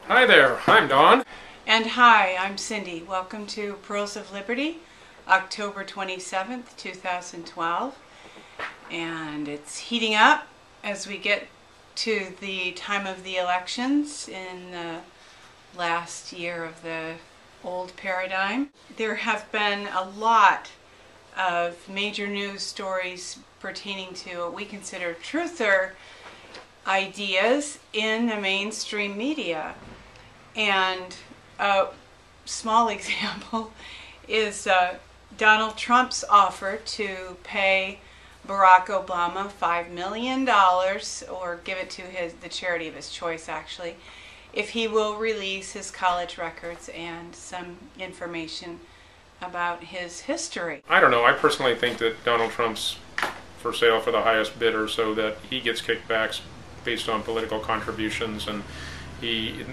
Hi there, I'm Don. And hi, I'm Cindy. Welcome to Pearls of Liberty, October 27th, 2012. And it's heating up as we get to the time of the elections in the last year of the old paradigm. There have been a lot of major news stories pertaining to what we consider truther ideas in the mainstream media. And a small example is Donald Trump's offer to pay Barack Obama $5 million, or give it to the charity of his choice actually, if he will release his college records and some information about his history. I don't know, I personally think that Donald Trump's for sale for the highest bidder so that he gets kickbacks based on political contributions, and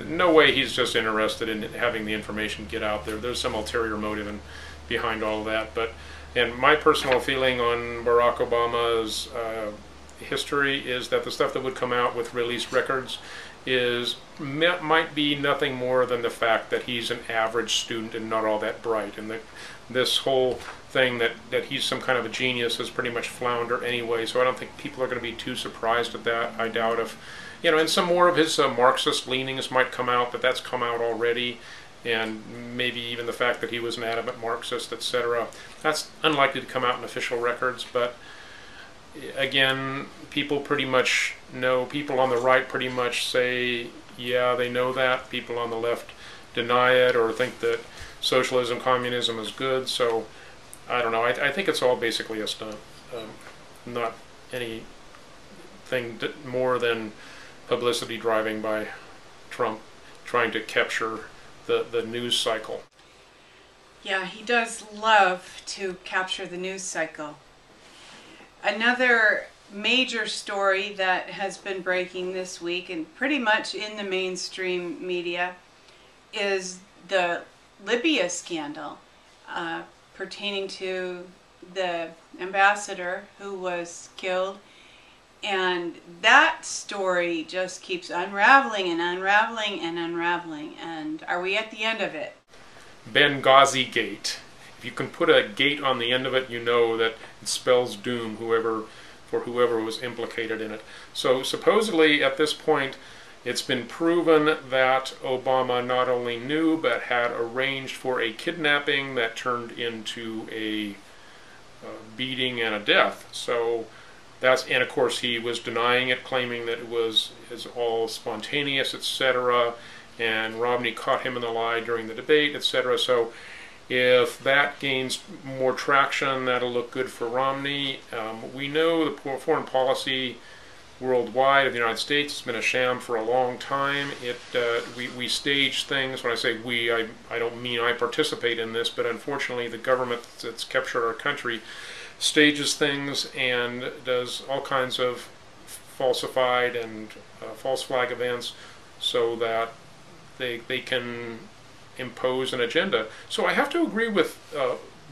no way he's just interested in having the information get out there. There's some ulterior motive behind all that. And my personal feeling on Barack Obama's history is that the stuff that would come out with released records might be nothing more than the fact that he's an average student and not all that bright, and that this whole thing that he's some kind of a genius is pretty much flounder anyway. So I don't think people are going to be too surprised at that. I doubt if, and some more of his Marxist leanings might come out, but that's come out already, and maybe even the fact that he was an adamant Marxist, etc. That's unlikely to come out in official records, but again, people pretty much know, people on the right pretty much say, yeah, they know that. People on the left deny it or think that socialism, communism is good, so I don't know. I think it's all basically a stunt, not anything more than publicity driving by Trump trying to capture the news cycle. Yeah, he does love to capture the news cycle. Another major story that has been breaking this week and pretty much in the mainstream media is the Libya Scandal pertaining to the ambassador who was killed. And that story just keeps unraveling and unraveling and unraveling. And are we at the end of it? Benghazi Gate. If you can put a gate on the end of it, you know that it spells doom for whoever was implicated in it. So supposedly at this point, it's been proven that Obama not only knew but had arranged for a kidnapping that turned into a beating and a death. So and of course he was denying it, claiming that it was all spontaneous, etc. And Romney caught him in the lie during the debate, etc. So if that gains more traction, that'll look good for Romney. We know the foreign policy worldwide of the United States has been a sham for a long time. We stage things. When I say we, I don't mean I participate in this, but unfortunately the government that's captured our country stages things and does all kinds of falsified and false flag events so that they can impose an agenda. So I have to agree with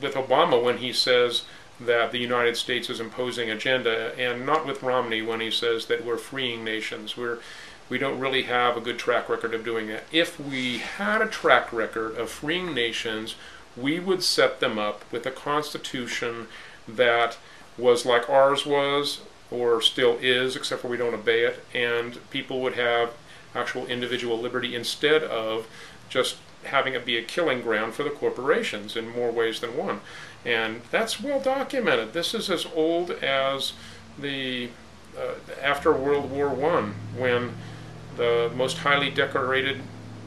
Obama when he says that the United States is imposing agenda, and not with Romney when he says that we're freeing nations. We don't really have a good track record of doing that. If we had a track record of freeing nations, we would set them up with a constitution that was like ours was, or still is, except for we don't obey it, and people would have actual individual liberty instead of just having it be a killing ground for the corporations in more ways than one. And that's well documented. This is as old as the after World War I, when the most highly decorated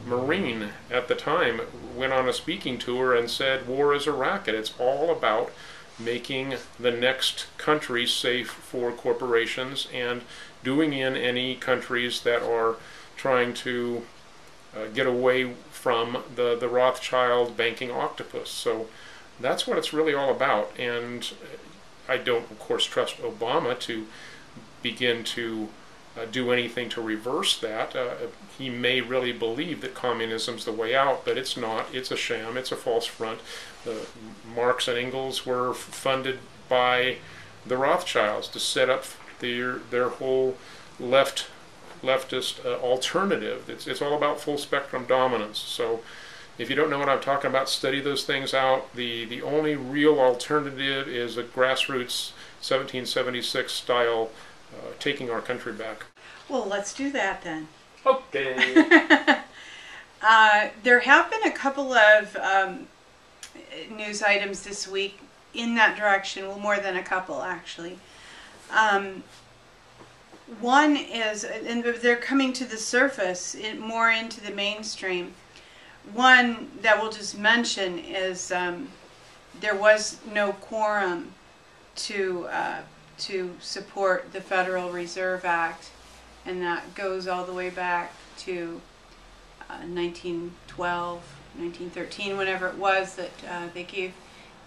Marine at the time went on a speaking tour and said, war is a racket. It's all about making the next country safe for corporations and doing in any countries that are trying to get away from the Rothschild banking octopus. So that's what it's really all about. And I don't, of course, trust Obama to begin to do anything to reverse that. He may really believe that communism's the way out, but it's not. It's a sham. It's a false front. Marx and Engels were funded by the Rothschilds to set up their whole left leftist alternative. It's all about full spectrum dominance. So if you don't know what I'm talking about, study those things out. The only real alternative is a grassroots 1776 style taking our country back. Well, let's do that then. Okay. There have been a couple of news items this week in that direction. Well, more than a couple, actually. One is, and they're coming to the surface, more into the mainstream. One that we'll just mention is there was no quorum to support the Federal Reserve Act, and that goes all the way back to 1912, 1913, whenever it was that they gave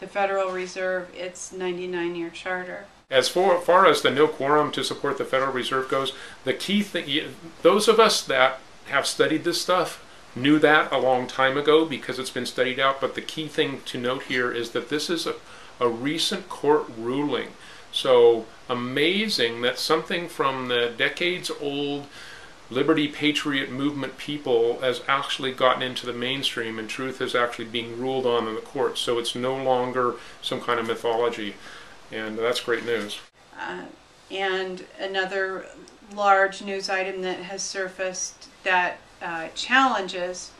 the Federal Reserve its 99-year charter. As far as the no quorum to support the Federal Reserve goes, the key thing, those of us that have studied this stuff knew that a long time ago because it's been studied out, but the key thing to note here is that this is a recent court ruling. So amazing that something from the decades-old Liberty Patriot movement people has actually gotten into the mainstream, and truth is actually being ruled on in the courts. So it's no longer some kind of mythology, and that's great news. And another large news item that has surfaced that challenges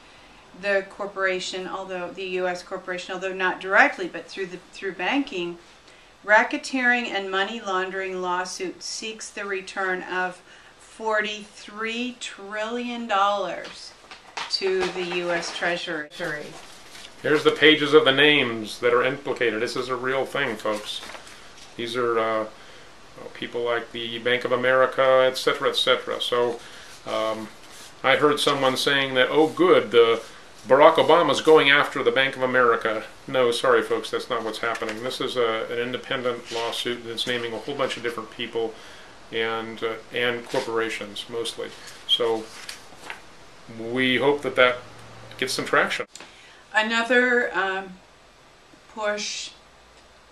the corporation, although the U.S. corporation, although not directly, but through banking, racketeering and money laundering lawsuit seeks the return of $43 trillion to the US Treasury. Here's the pages of the names that are implicated. This is a real thing, folks. These are people like the Bank of America, etc., etc. So I heard someone saying that, oh good, Barack Obama's going after the Bank of America. No, sorry folks, that's not what's happening. This is an independent lawsuit that's naming a whole bunch of different people and corporations mostly. So we hope that that gets some traction. Another push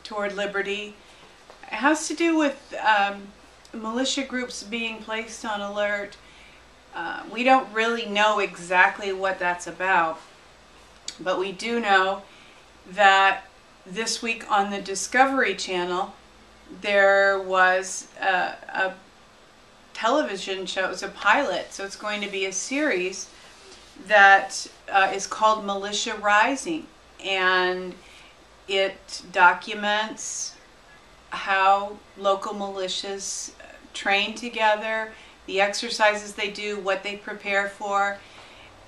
toward liberty has to do with militia groups being placed on alert. We don't really know exactly what that's about, but we do know that this week on the Discovery Channel there was a television show. It was a pilot, so it's going to be a series that is called Militia Rising, and it documents how local militias train together, the exercises they do, what they prepare for,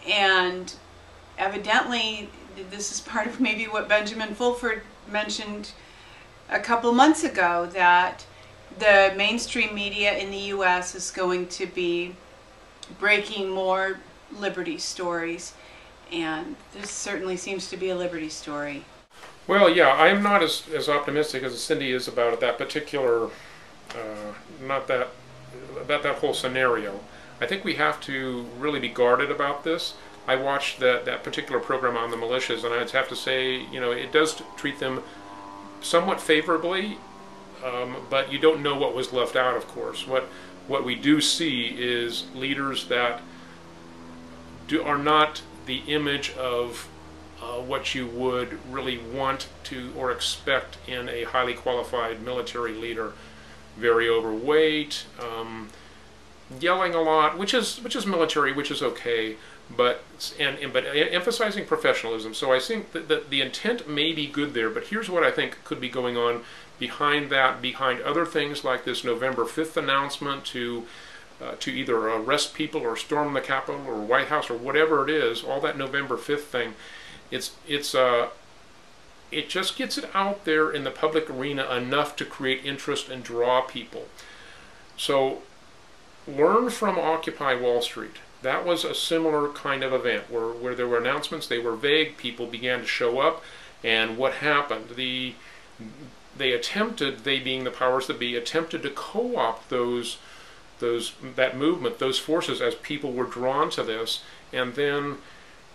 and evidently this is part of maybe what Benjamin Fulford mentioned a couple months ago, that the mainstream media in the U.S. is going to be breaking more liberty stories, and this certainly seems to be a liberty story. Well, yeah, I'm not as optimistic as Cindy is about that particular, about that whole scenario. I think we have to really be guarded about this. I watched that particular program on the militias, and I'd have to say, you know, it does treat them somewhat favorably, but you don't know what was left out, of course. What we do see is leaders that are not the image of what you would really want to or expect in a highly qualified military leader. Very overweight, yelling a lot, which is military, which is okay, but emphasizing professionalism. So I think that the intent may be good there, but here's what I think could be going on behind that, behind other things like this November 5th announcement to either arrest people or storm the Capitol or White House or whatever it is. All that November 5th thing, it just gets it out there in the public arena enough to create interest and draw people. So learn from Occupy Wall Street. That was a similar kind of event where there were announcements, they were vague, people began to show up, and what happened? They attempted, they being the powers that be, attempted to co-opt that movement, those forces, as people were drawn to this, and then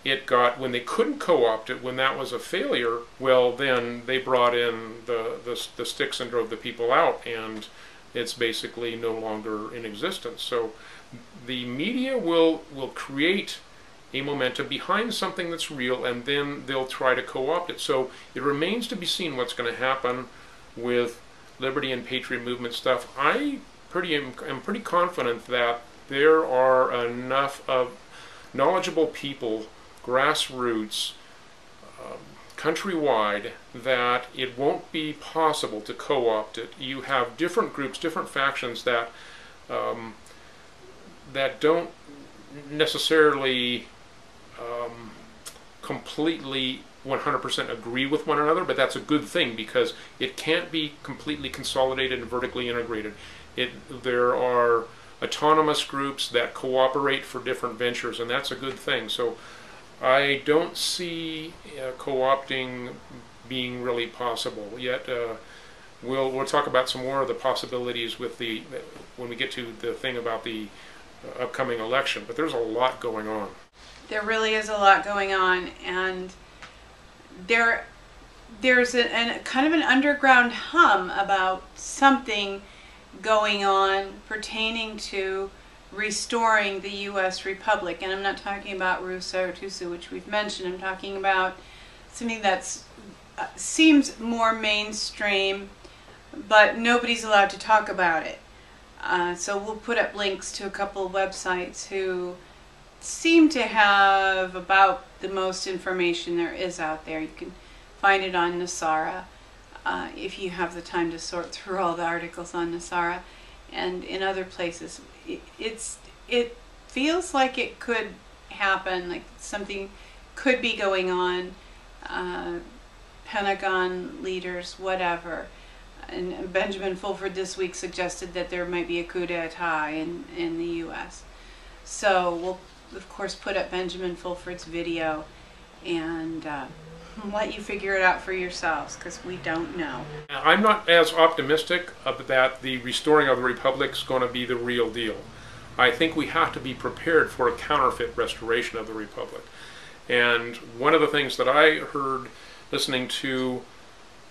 it got, when they couldn't co-opt it, when that was a failure, well then they brought in the sticks and drove the people out, and it's basically no longer in existence. So the media will create a momentum behind something that's real, and then they'll try to co-opt it. So it remains to be seen what's going to happen with Liberty and Patriot Movement stuff. I'm pretty confident that there are enough of knowledgeable people, grassroots, countrywide, that it won't be possible to co-opt it. You have different groups, different factions that that don't necessarily completely 100% agree with one another, but that's a good thing because it can't be completely consolidated and vertically integrated. There are autonomous groups that cooperate for different ventures, and that's a good thing. So I don't see co-opting being really possible yet. We'll talk about some more of the possibilities with when we get to the thing about the upcoming election, but there's a lot going on. There really is a lot going on, and there's a kind of an underground hum about something going on pertaining to restoring the US Republic. And I'm not talking about Rusa or Tusu, which we've mentioned. I'm talking about something that seems more mainstream, but nobody's allowed to talk about it. So we'll put up links to a couple of websites who seem to have about the most information there is out there. You can find it on Nasara if you have the time to sort through all the articles on Nasara, and in other places. It feels like it could happen, like something could be going on. Pentagon leaders, whatever. And Benjamin Fulford this week suggested that there might be a coup d'etat in the U.S. So we'll, of course, put up Benjamin Fulford's video and let you figure it out for yourselves, because we don't know. I'm not as optimistic that the restoring of the Republic is going to be the real deal. I think we have to be prepared for a counterfeit restoration of the Republic. And one of the things that I heard listening to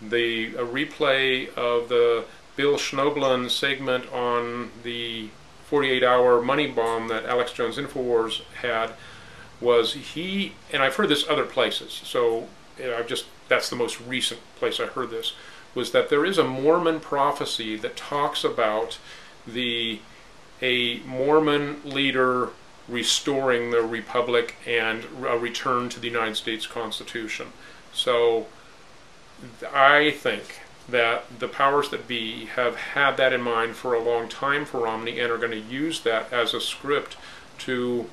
a replay of the Bill Schnoebelen segment on the 48-hour money bomb that Alex Jones Infowars had was and I've heard this other places, so that's the most recent place I heard this, was that there is a Mormon prophecy that talks about a Mormon leader restoring the Republic and a return to the United States Constitution. So I think that the powers that be have had that in mind for a long time for Romney and are going to use that as a script to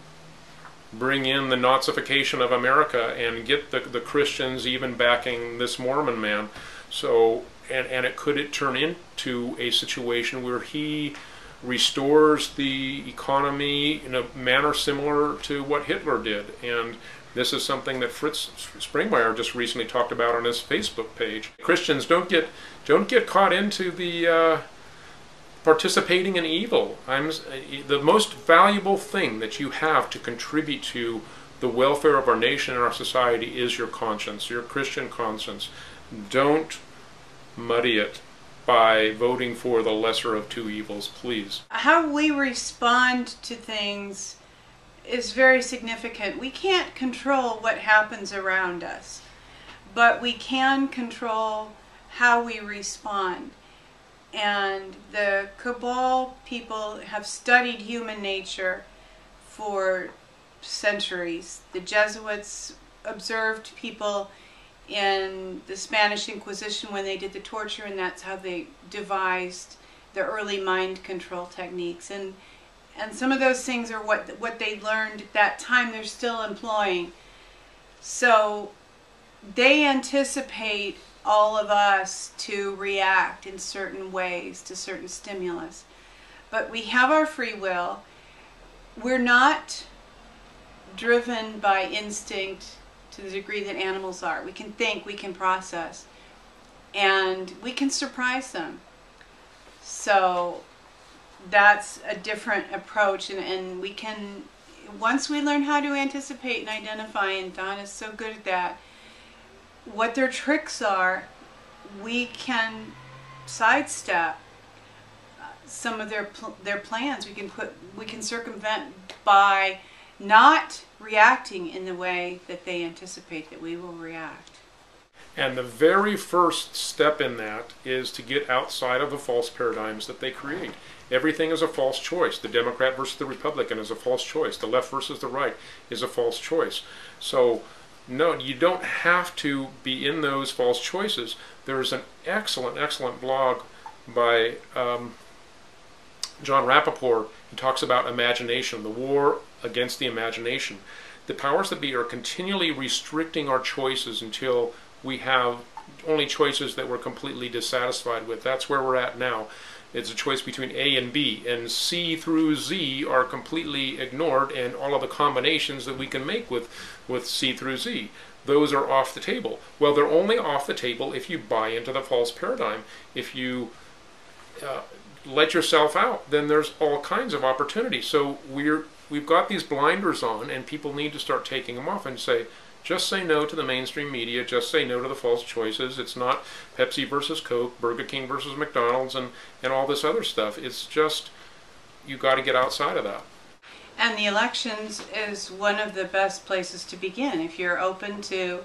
bring in the Nazification of America and get the Christians even backing this Mormon man. So, and could it turn into a situation where he restores the economy in a manner similar to what Hitler did? And this is something that Fritz Springmeier just recently talked about on his Facebook page. Christians don't get caught into the participating in evil. The most valuable thing that you have to contribute to the welfare of our nation and our society is your conscience, your Christian conscience. Don't muddy it by voting for the lesser of two evils, please. How we respond to things is very significant. We can't control what happens around us, but we can control how we respond. And the cabal people have studied human nature for centuries. The Jesuits observed people in the Spanish Inquisition when they did the torture, and that's how they devised the early mind control techniques. And some of those things are what they learned at that time they're still employing. So they anticipate all of us to react in certain ways to certain stimulus. But we have our free will. We're not driven by instinct to the degree that animals are. We can think, we can process, and we can surprise them. So that's a different approach, and we can, once we learn how to anticipate and identify, and Don is so good at that, what their tricks are, we can sidestep some of their plans. We can circumvent by not reacting in the way that they anticipate that we will react. And the very first step in that is to get outside of the false paradigms that they create. Everything is a false choice. The Democrat versus the Republican is a false choice. The left versus the right is a false choice. So, no, you don't have to be in those false choices. There's an excellent, excellent blog by John Rappaport. He talks about imagination, the war against the imagination. The powers that be are continually restricting our choices until we have only choices that we're completely dissatisfied with. That's where we're at now. It's a choice between A and B, and C through Z are completely ignored, and all of the combinations that we can make with C through Z, those are off the table. Well, they're only off the table if you buy into the false paradigm. If you let yourself out, then there's all kinds of opportunities. So we've got these blinders on, and people need to start taking them off and say, just say no to the mainstream media, just say no to the false choices. It's not Pepsi versus Coke, Burger King versus McDonald's, and all this other stuff. It's just, you got to get outside of that. And the elections is one of the best places to begin. If you're open to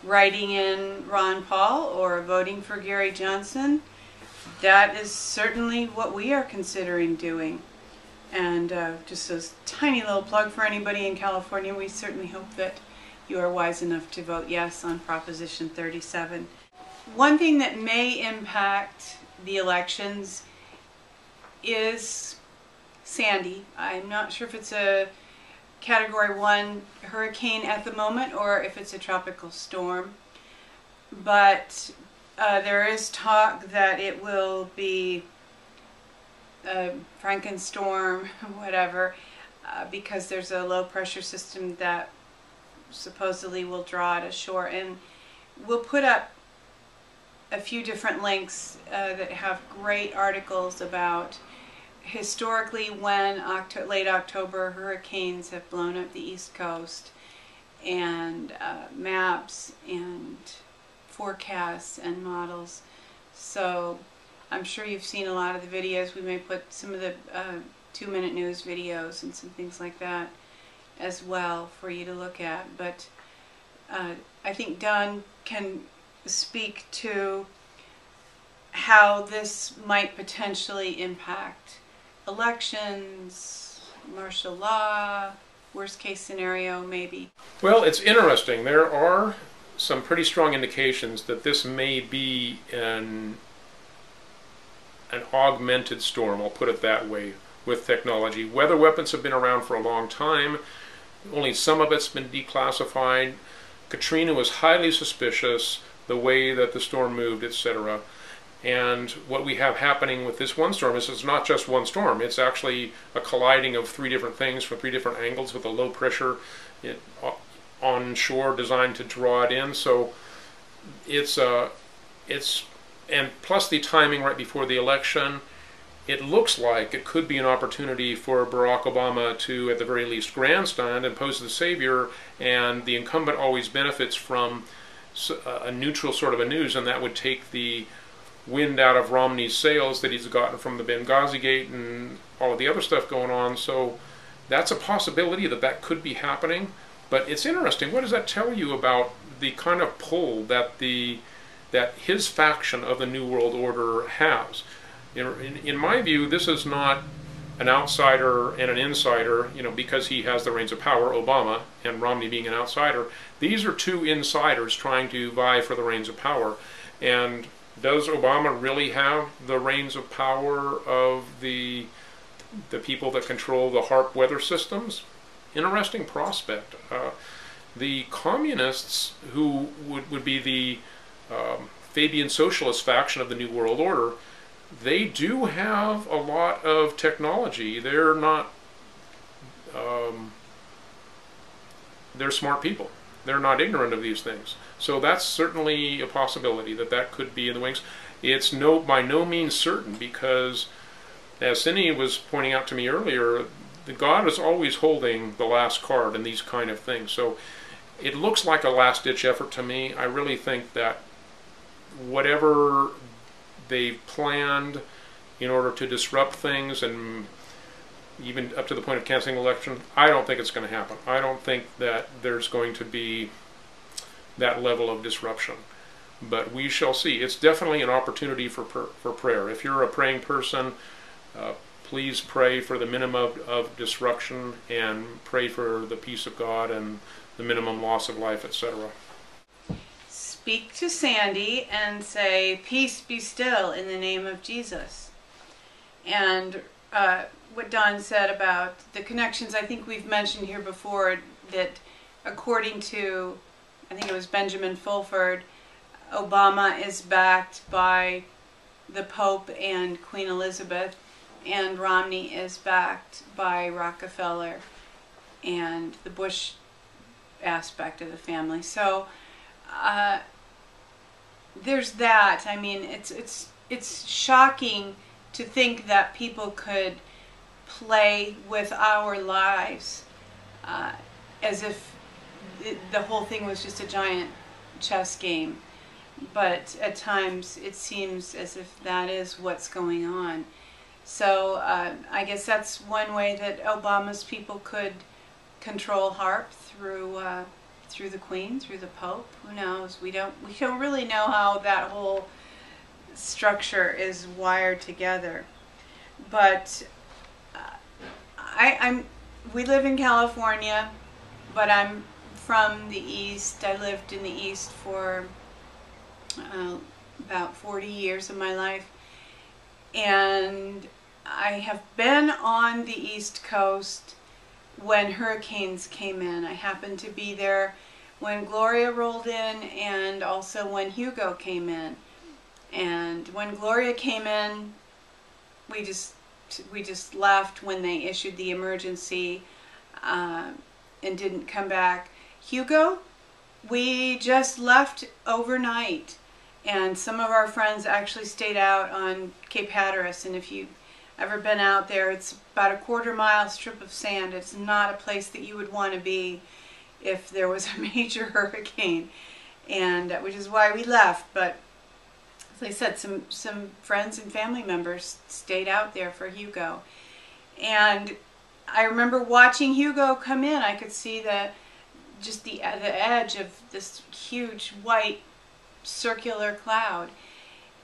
writing in Ron Paul or voting for Gary Johnson, that is certainly what we are considering doing. And just a tiny little plug for anybody in California, we certainly hope that you are wise enough to vote yes on Proposition 37. One thing that may impact the elections is Sandy. I'm not sure if it's a Category 1 hurricane at the moment or if it's a tropical storm, but there is talk that it will be a Frankenstorm, whatever, because there's a low pressure system that supposedly will draw it ashore. And we'll put up a few different links that have great articles about historically when late October hurricanes have blown up the East Coast, and maps and forecasts and models. So I'm sure you've seen a lot of the videos. We may put some of the 2-minute news videos and some things like that as well for you to look at. But I think Don can speak to how this might potentially impact elections, martial law, worst case scenario maybe. Well, it's interesting. There are some pretty strong indications that this may be an augmented storm, I'll put it that way, with technology. Weather weapons have been around for a long time. Only some of it's been declassified. Katrina was highly suspicious, the way that the storm moved, etc. And what we have happening with this one storm is it's not just one storm. It's actually a colliding of 3 different things from 3 different angles with a low pressure onshore designed to draw it in. So it's and plus the timing right before the election, it looks like it could be an opportunity for Barack Obama to, at the very least, grandstand and pose as the savior, and the incumbent always benefits from a neutral sort of a news, and that would take the wind out of Romney's sails that he's gotten from the Benghazi Gate and all of the other stuff going on. So that's a possibility that could be happening. But it's interesting. What does that tell you about the kind of pull that that his faction of the New World Order has? In my view, this is not an outsider and an insider, because he has the reins of power, Obama, and Romney being an outsider. These are 2 insiders trying to vie for the reins of power. And does Obama really have the reins of power of the people that control the HAARP weather systems? Interesting prospect. The communists, who would be the Fabian socialist faction of the New World Order, they do have a lot of technology. They're not, they're smart people. They're not ignorant of these things. So that's certainly a possibility that could be in the wings. It's by no means certain, because, as Cindy was pointing out to me earlier, God is always holding the last card in these kind of things. So it looks like a last-ditch effort to me. I really think that whatever they've planned in order to disrupt things and even up to the point of canceling election, I don't think it's going to happen. I don't think that there's going to be that level of disruption. But we shall see. It's definitely an opportunity for prayer. If you're a praying person, please pray for the minimum of disruption and pray for the peace of God and the minimum loss of life, etc. Speak to Sandy and say, "Peace be still in the name of Jesus." And what Don said about the connections, I think we've mentioned here before that according to, I think it was Benjamin Fulford, Obama is backed by the Pope and Queen Elizabeth, and Romney is backed by Rockefeller and the Bush aspect of the family. So there's that. I mean, it's shocking to think that people could play with our lives as if the whole thing was just a giant chess game. But at times it seems as if that is what's going on. So I guess that's one way that Obama's people could control HAARP through the Queen, through the Pope. Who knows? We don't really know how that whole structure is wired together. But we live in California, but I'm from the East. I lived in the East for about 40 years of my life, and I have been on the East Coast when hurricanes came in. I happened to be there when Gloria rolled in and also when Hugo came in. And when Gloria came in, we just left when they issued the emergency and didn't come back. Hugo, we just left overnight, and some of our friends actually stayed out on Cape Hatteras, and if you've ever been out there, it's about a quarter-mile strip of sand. It's not a place that you would want to be if there was a major hurricane, and which is why we left. But as I said, some friends and family members stayed out there for Hugo, and I remember watching Hugo come in. I could see just the edge of this huge white circular cloud.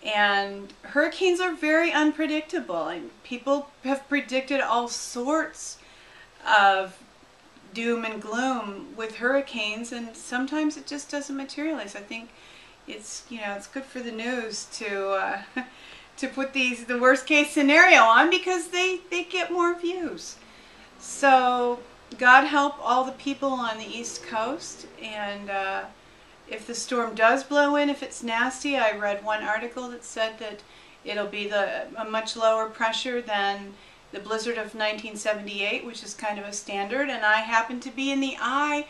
And hurricanes are very unpredictable, and people have predicted all sorts of doom and gloom with hurricanes, and sometimes it just doesn't materialize. I think it's good for the news to put the worst case scenario on, because they get more views. So God help all the people on the East Coast, and if the storm does blow in, if it's nasty, I read one article that said that it'll be a much lower pressure than the blizzard of 1978, which is kind of a standard, and I happen to be in the eye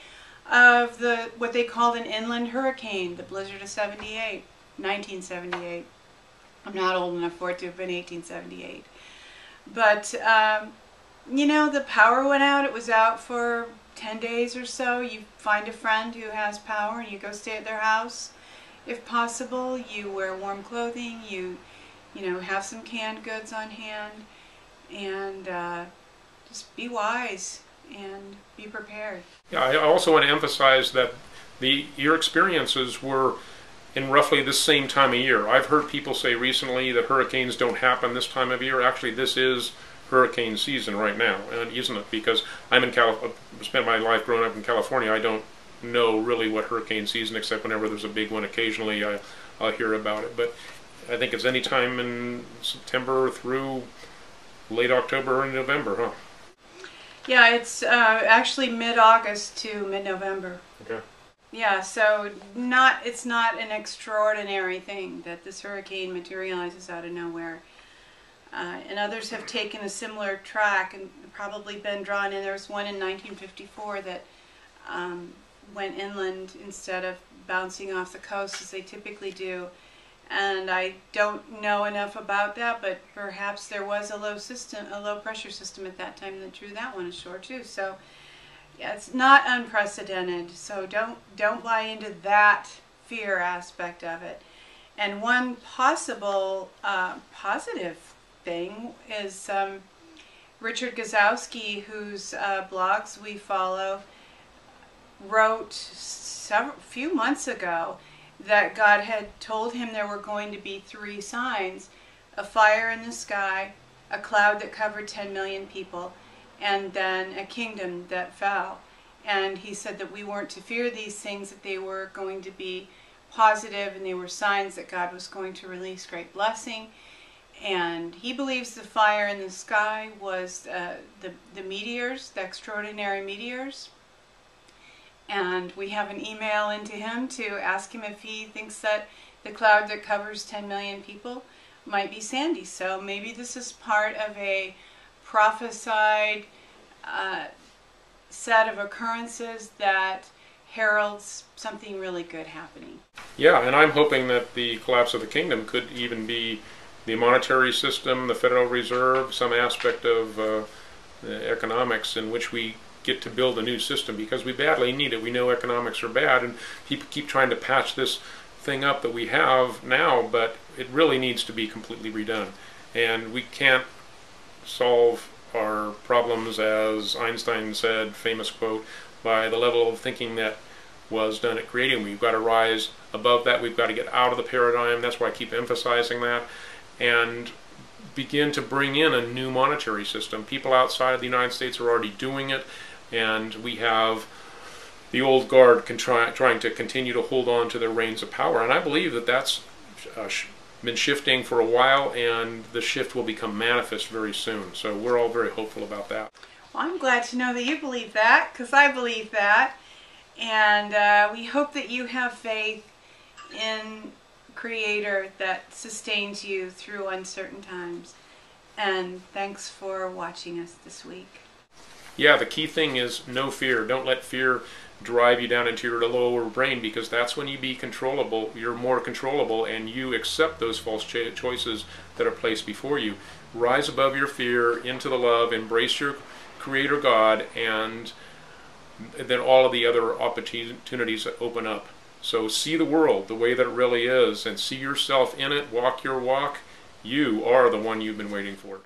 of what they called an inland hurricane, the blizzard of 1978. I'm not old enough for it to have been 1878. But, the power went out. It was out for 10 days or so. You find a friend who has power and you go stay at their house if possible. You wear warm clothing, you have some canned goods on hand, and just be wise and be prepared. Yeah, I also want to emphasize that your experiences were in roughly the same time of year. I've heard people say recently that hurricanes don't happen this time of year. Actually, this is hurricane season right now, and isn't it? Because I'm in spent my life growing up in California. I don't know really what hurricane season, except whenever there's a big one. Occasionally I'll hear about it, but I think it's any time in September through late October or November, huh? Yeah, it's actually mid-August to mid-November. Okay. Yeah, so it's not an extraordinary thing that this hurricane materializes out of nowhere. And others have taken a similar track and probably been drawn in. There was one in 1954 that went inland instead of bouncing off the coast as they typically do. And I don't know enough about that, but perhaps there was a low pressure system at that time that drew that one ashore too. So yeah, it's not unprecedented. So don't buy into that fear aspect of it. And one possible positive thing is Richard Gazowsky, whose blogs we follow, wrote few months ago that God had told him there were going to be 3 signs: a fire in the sky, a cloud that covered 10 million people, and then a kingdom that fell. And he said that we weren't to fear these things, that they were going to be positive and they were signs that God was going to release great blessing. And he believes the fire in the sky was the meteors, the extraordinary meteors. And we have an email into him to ask him if he thinks that the cloud that covers 10 million people might be Sandy. So maybe this is part of a prophesied set of occurrences that heralds something really good happening. Yeah, and I'm hoping that the collapse of the kingdom could even be the monetary system, the Federal Reserve, some aspect of the economics in which we get to build a new system, because we badly need it. We know economics are bad, and people keep trying to patch this thing up that we have now, but it really needs to be completely redone. And we can't solve our problems, as Einstein said, famous quote, by the level of thinking that was done at creating. We've got to rise above that. We've got to get out of the paradigm. That's why I keep emphasizing that, and begin to bring in a new monetary system. People outside of the United States are already doing it, and we have the old guard trying to continue to hold on to their reins of power. And I believe that that's been shifting for a while, and the shift will become manifest very soon. So we're all very hopeful about that. Well, I'm glad to know that you believe that, because I believe that. And we hope that you have faith in Creator that sustains you through uncertain times. And thanks for watching us this week. Yeah, the key thing is no fear. Don't let fear drive you down into your lower brain, because that's when you be controllable. You're more controllable, and you accept those false choices that are placed before you. Rise above your fear into the love, embrace your Creator God, and then all of the other opportunities that open up. So see the world the way that it really is, and see yourself in it. Walk your walk. You are the one you've been waiting for.